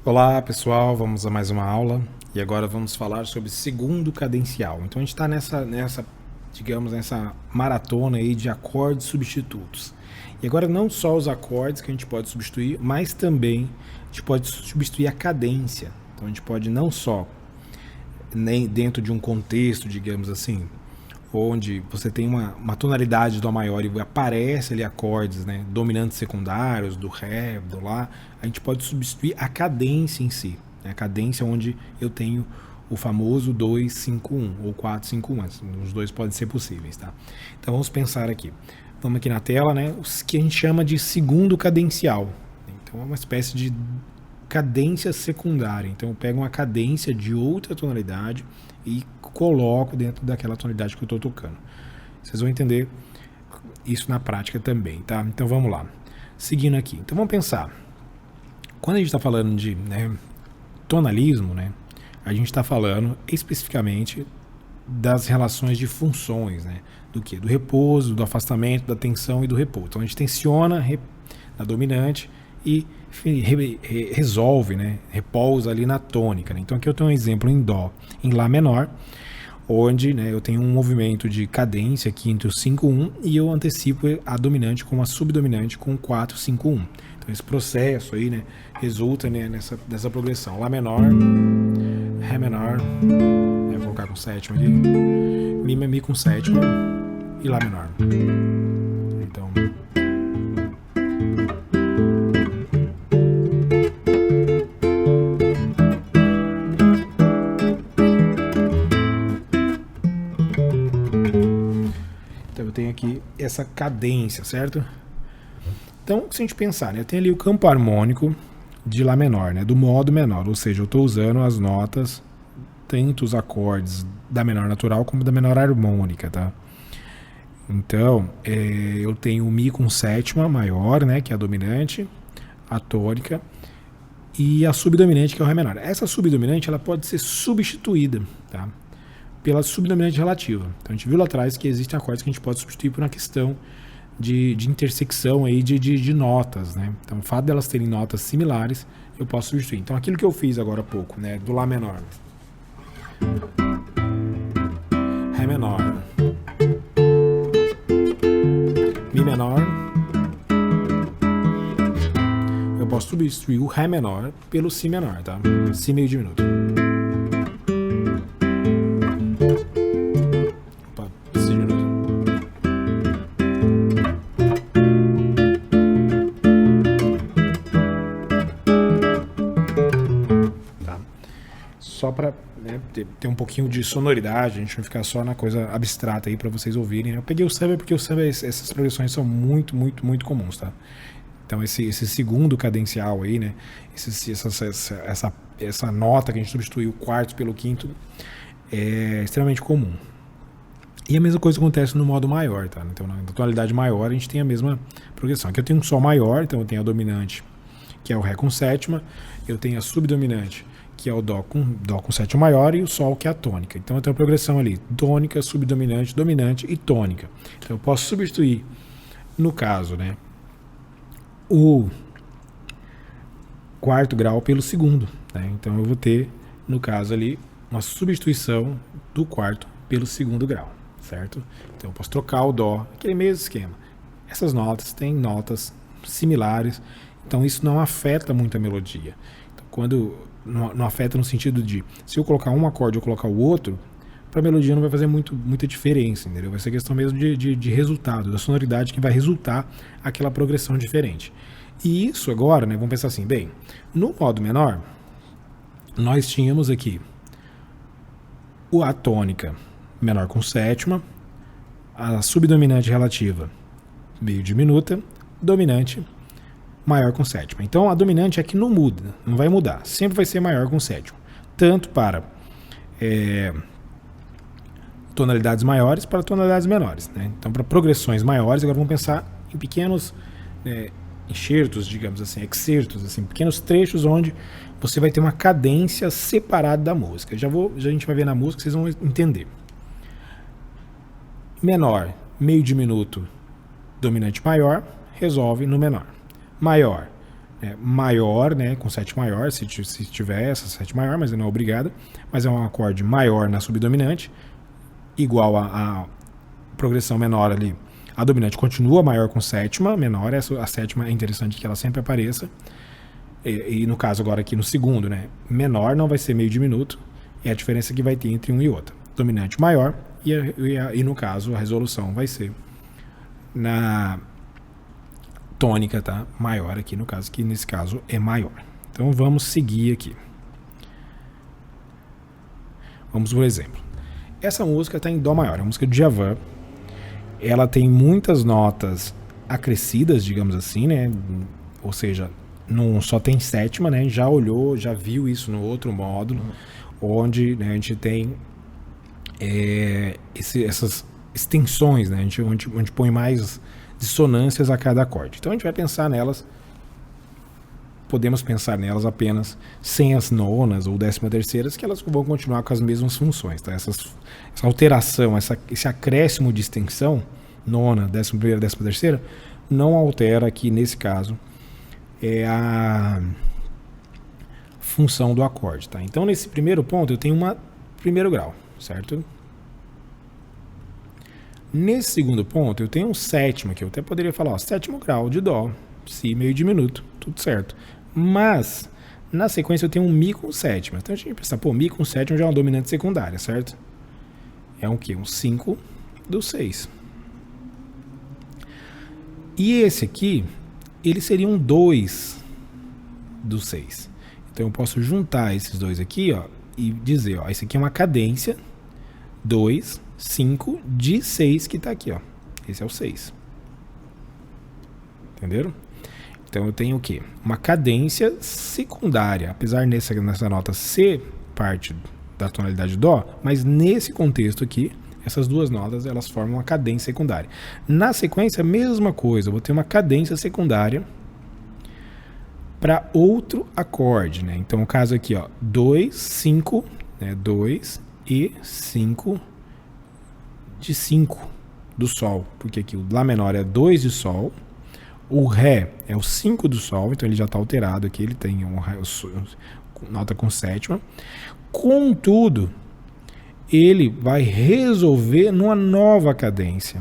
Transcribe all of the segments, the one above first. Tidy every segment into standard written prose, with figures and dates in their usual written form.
Olá pessoal, vamos a mais uma aula e agora vamos falar sobre segundo cadencial. Então a gente está digamos, nessa maratona aí de acordes substitutos. E agora não só os acordes que a gente pode substituir, mas também a gente pode substituir a cadência. Então a gente pode não só nem dentro de um contexto, digamos assim, onde você tem uma tonalidade do Dó maior e aparece ali acordes, né, dominantes secundários, do Ré, do Lá, a gente pode substituir a cadência em si. Né, a cadência onde eu tenho o famoso 2-5-1 ou 4-5-1, os dois podem ser possíveis. Tá? Então vamos pensar aqui. Vamos aqui na tela, né, os que a gente chama de segundo cadencial. Então é uma espécie de cadência secundária. Então eu pego uma cadência de outra tonalidade e coloco dentro daquela tonalidade que eu estou tocando. Vocês vão entender isso na prática também, tá? Então vamos lá. Seguindo aqui. Então vamos pensar. Quando a gente está falando de tonalismo, né, a gente está falando especificamente das relações de funções, né? Do que? Do repouso, do afastamento, da tensão e do repouso. Então a gente tensiona na dominante e resolve, né? Repousa ali na tônica. Né? Então aqui eu tenho um exemplo em Dó, em Lá menor, onde, né, eu tenho um movimento de cadência aqui entre o 5-1 e eu antecipo a dominante com a subdominante com 4-5-1. Então esse processo aí, né, resulta, né, nessa progressão. Lá menor, Ré menor, eu vou colocar com sétima aqui, Mi com sétima e Lá menor. Então eu tenho aqui essa cadência, certo? Então, se a gente pensar, né, eu tenho ali o campo harmônico de Lá menor, né, do modo menor, ou seja, eu estou usando as notas, tanto os acordes da menor natural como da menor harmônica, tá? Então, eu tenho o Mi com sétima maior, né, que é a dominante, a tônica, e a subdominante, que é o Ré menor. Essa subdominante ela pode ser substituída, tá, pela subdominante relativa. Então a gente viu lá atrás que existem acordes que a gente pode substituir por uma questão de intersecção aí de notas, né? Então o fato delas terem notas similares, eu posso substituir. Então aquilo que eu fiz agora há pouco, né, do Lá menor, Ré menor, Mi menor, eu posso substituir o Ré menor pelo Si menor, tá? Si meio diminuto. Só para, né, ter um pouquinho de sonoridade, a gente não ficar só na coisa abstrata aí para vocês ouvirem. Eu peguei o samba porque o samba, essas progressões são muito, muito, muito comuns, tá? Então esse segundo cadencial aí, né, essa nota que a gente substituiu o quarto pelo quinto é extremamente comum. E a mesma coisa acontece no modo maior, tá? Então na tonalidade maior a gente tem a mesma progressão. Aqui eu tenho um Sol maior, então eu tenho a dominante, que é o Ré com sétima, eu tenho a subdominante, que é o Dó com sétima maior, e o Sol, que é a tônica. Então eu tenho a progressão ali, tônica, subdominante, dominante e tônica. Então eu posso substituir, no caso, né, o quarto grau pelo segundo. Né? Então eu vou ter, no caso ali, uma substituição do quarto pelo segundo grau, certo? Então eu posso trocar o Dó, aquele mesmo esquema. Essas notas têm notas similares, então isso não afeta muito a melodia. Então, quando não afeta no sentido de, se eu colocar um acorde ou colocar o outro, para a melodia não vai fazer muita diferença, entendeu? Vai ser questão mesmo de resultado, da sonoridade que vai resultar aquela progressão diferente. E isso agora, né, vamos pensar assim, bem, no modo menor, nós tínhamos aqui a tônica menor com sétima, a subdominante relativa meio diminuta, dominante maior com sétima. Então a dominante aqui não muda, não vai mudar, sempre vai ser maior com sétima, tanto para tonalidades maiores para tonalidades menores, né? Então para progressões maiores, agora vamos pensar em pequenos enxertos, digamos assim, excertos, assim, pequenos trechos onde você vai ter uma cadência separada da música. Já a gente vai ver na música, vocês vão entender. Menor, meio diminuto, dominante maior, resolve no menor. Maior, maior, né, com sétima maior, se tiver essa sétima maior, mas não é obrigada, mas é um acorde maior na subdominante, igual a progressão menor ali. A dominante continua maior com sétima, menor, a sétima é interessante que ela sempre apareça. E no caso agora aqui no segundo, né, menor não vai ser meio diminuto, é a diferença que vai ter entre um e outro. Dominante maior e no caso a resolução vai ser na tônica, tá? Maior aqui no caso, que nesse caso é maior. Então vamos seguir aqui. Vamos por exemplo. Essa música está em Dó maior, é uma música de Djavan. Ela tem muitas notas acrescidas, digamos assim, né? Ou seja, não só tem sétima, né? Já olhou, já viu isso no outro módulo, onde, né, a gente tem essas extensões, né? A gente põe mais dissonâncias a cada acorde. Então a gente vai pensar nelas, podemos pensar nelas apenas sem as nonas ou 13ª, que elas vão continuar com as mesmas funções, tá? Essa alteração, esse acréscimo de extensão, nona, 11ª, 13ª, não altera aqui nesse caso a função do acorde, tá? Então nesse primeiro ponto eu tenho primeiro grau, certo? Nesse segundo ponto eu tenho um sétimo, que eu até poderia falar, sétimo grau de Dó, Si meio diminuto, tudo certo. Mas na sequência eu tenho um Mi com sétima. Então a gente pensa, Mi com sétima já é uma dominante secundária, certo? É um quê? Um 5 do 6. E esse aqui, ele seria um 2 do 6. Então eu posso juntar esses dois aqui, ó, e dizer, ó, esse aqui é uma cadência 2, 5 de 6 que está aqui, ó. Esse é o 6. Entenderam? Então eu tenho o quê? Uma cadência secundária, apesar nessa nota ser parte da tonalidade Dó, mas nesse contexto aqui, essas duas notas elas formam uma cadência secundária. Na sequência, a mesma coisa, eu vou ter uma cadência secundária para outro acorde, né? Então o caso aqui, ó, 2, 5, né? 2 e 5 de 5 do Sol, porque aqui o Lá menor é 2 de Sol, o Ré é o 5 do Sol, então ele já está alterado aqui, ele tem nota com sétima. Contudo, ele vai resolver numa nova cadência.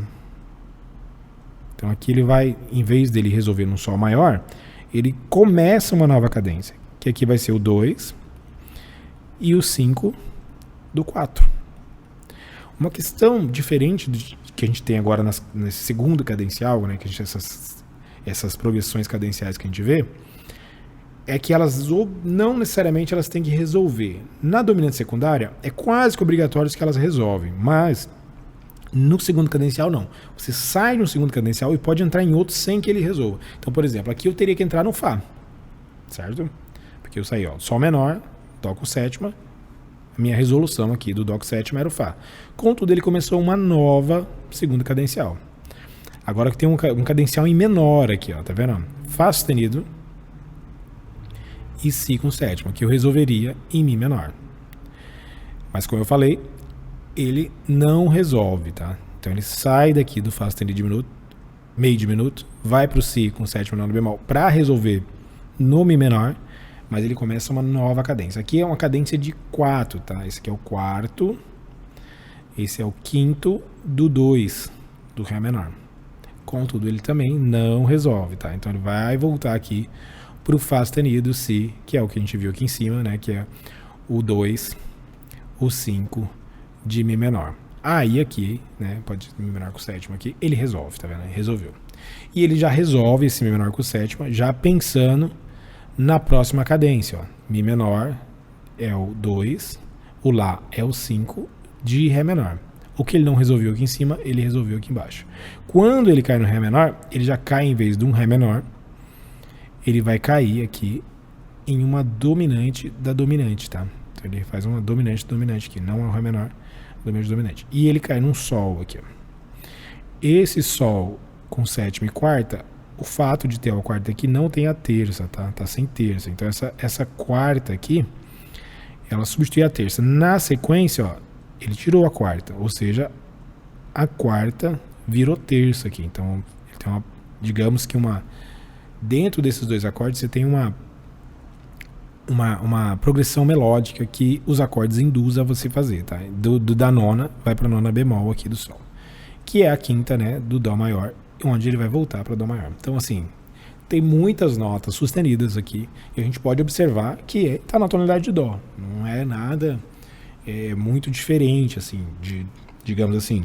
Então aqui ele vai, em vez dele resolver num Sol maior, ele começa uma nova cadência, que aqui vai ser o 2 e o 5 do 4. Uma questão diferente que a gente tem agora nesse segundo cadencial, né, que a gente, essas progressões cadenciais que a gente vê, é que elas não necessariamente elas têm que resolver. Na dominante secundária, é quase que obrigatório que elas resolvem, mas no segundo cadencial não. Você sai no segundo cadencial e pode entrar em outro sem que ele resolva. Então, por exemplo, aqui eu teria que entrar no Fá, certo? Porque eu saí, ó, Sol menor, Dó com sétima, a minha resolução aqui do Dó com sétima era o Fá. Contudo, ele começou uma nova segunda cadencial. Agora que tem um cadencial em menor aqui, ó, tá vendo? Fá sustenido e Si com sétima, que eu resolveria em Mi menor. Mas como eu falei, ele não resolve, tá? Então ele sai daqui do Fá sustenido diminuto, meio diminuto, vai para o Si com sétima menor bemol para resolver no Mi menor, mas ele começa uma nova cadência. Aqui é uma cadência de 4, tá? Esse aqui é o quarto, esse é o quinto do 2 do Ré menor. Contudo, ele também não resolve, tá? Então ele vai voltar aqui para o Fá sustenido, Si, que é o que a gente viu aqui em cima, né? Que é o 2, o 5 de Mi menor. Aí aqui, né? Pode ser Mi menor com sétima aqui, ele resolve, tá vendo? Ele resolveu. E ele já resolve esse Mi menor com sétima, já pensando na próxima cadência, ó. Mi menor é o 2, o Lá é o 5 de Ré menor. O que ele não resolveu aqui em cima, ele resolveu aqui embaixo. Quando ele cai no Ré menor, ele já cai em vez de um Ré menor, ele vai cair aqui em uma dominante da dominante, tá? Então ele faz uma dominante aqui, não é um Ré menor, dominante. E ele cai num Sol aqui, ó. Esse Sol com sétima e quarta, o fato de ter a quarta aqui não tem a terça, tá? Tá sem terça. Então essa quarta aqui, ela substitui a terça. Na sequência, ó, ele tirou a quarta, ou seja, a quarta virou terça aqui. Então ele tem digamos que uma dentro desses dois acordes você tem uma progressão melódica que os acordes induzem a você fazer, tá? Da nona vai para nona bemol aqui do Sol, que é a quinta, né, do Dó maior, onde ele vai voltar para Dó maior. Então, assim, tem muitas notas sustenidas aqui e a gente pode observar que está na tonalidade de Dó. Não é nada muito diferente, assim, digamos assim.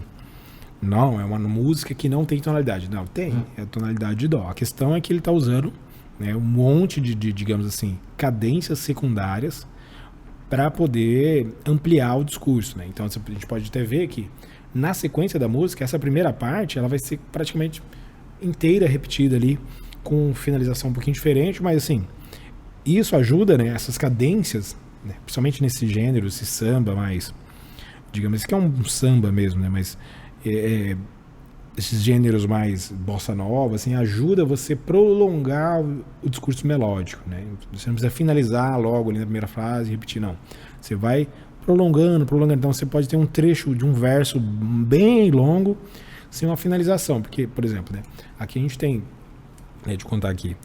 Não, é uma música que não tem tonalidade. Não, tem, é a tonalidade de Dó. A questão é que ele está usando, né, um monte de, digamos assim, cadências secundárias para poder ampliar o discurso, né? Então a gente pode até ver que na sequência da música, essa primeira parte ela vai ser praticamente inteira repetida ali, com finalização um pouquinho diferente, mas assim, isso ajuda, né, essas cadências, né, principalmente nesse gênero, esse samba mais, digamos, esse que é um samba mesmo, né, mas esses gêneros mais bossa nova, assim, ajuda você a prolongar o discurso melódico, né? Você não precisa finalizar logo ali na primeira frase e repetir, não. Você vai prolongando. Então você pode ter um trecho de um verso bem longo sem uma finalização, porque, por exemplo, né, aqui a gente tem, de contar aqui,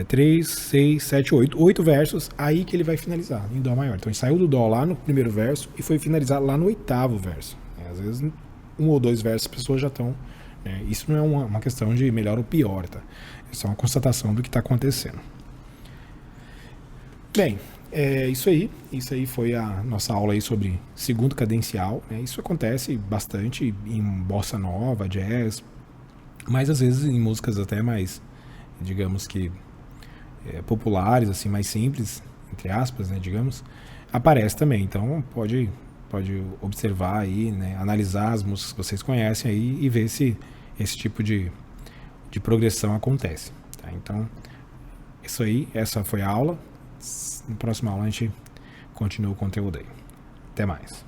3, 6, 7, 8 versos, aí que ele vai finalizar em Dó maior. Então ele saiu do Dó lá no primeiro verso e foi finalizar lá no 8º verso. Às vezes 1 ou 2 versos as pessoas já estão. Isso não é uma questão de melhor ou pior, tá? É só uma constatação do que está acontecendo. Bem, isso aí foi a nossa aula aí sobre segundo cadencial, né? Isso acontece bastante em bossa nova, jazz, mas às vezes em músicas até mais, digamos que populares, assim, mais simples, entre aspas, né, digamos, aparece também. Então pode observar aí, né, analisar as músicas que vocês conhecem aí e ver se esse tipo de progressão acontece, tá? Então, isso aí, essa foi a aula. Na próxima aula a gente continua o conteúdo aí. Até mais.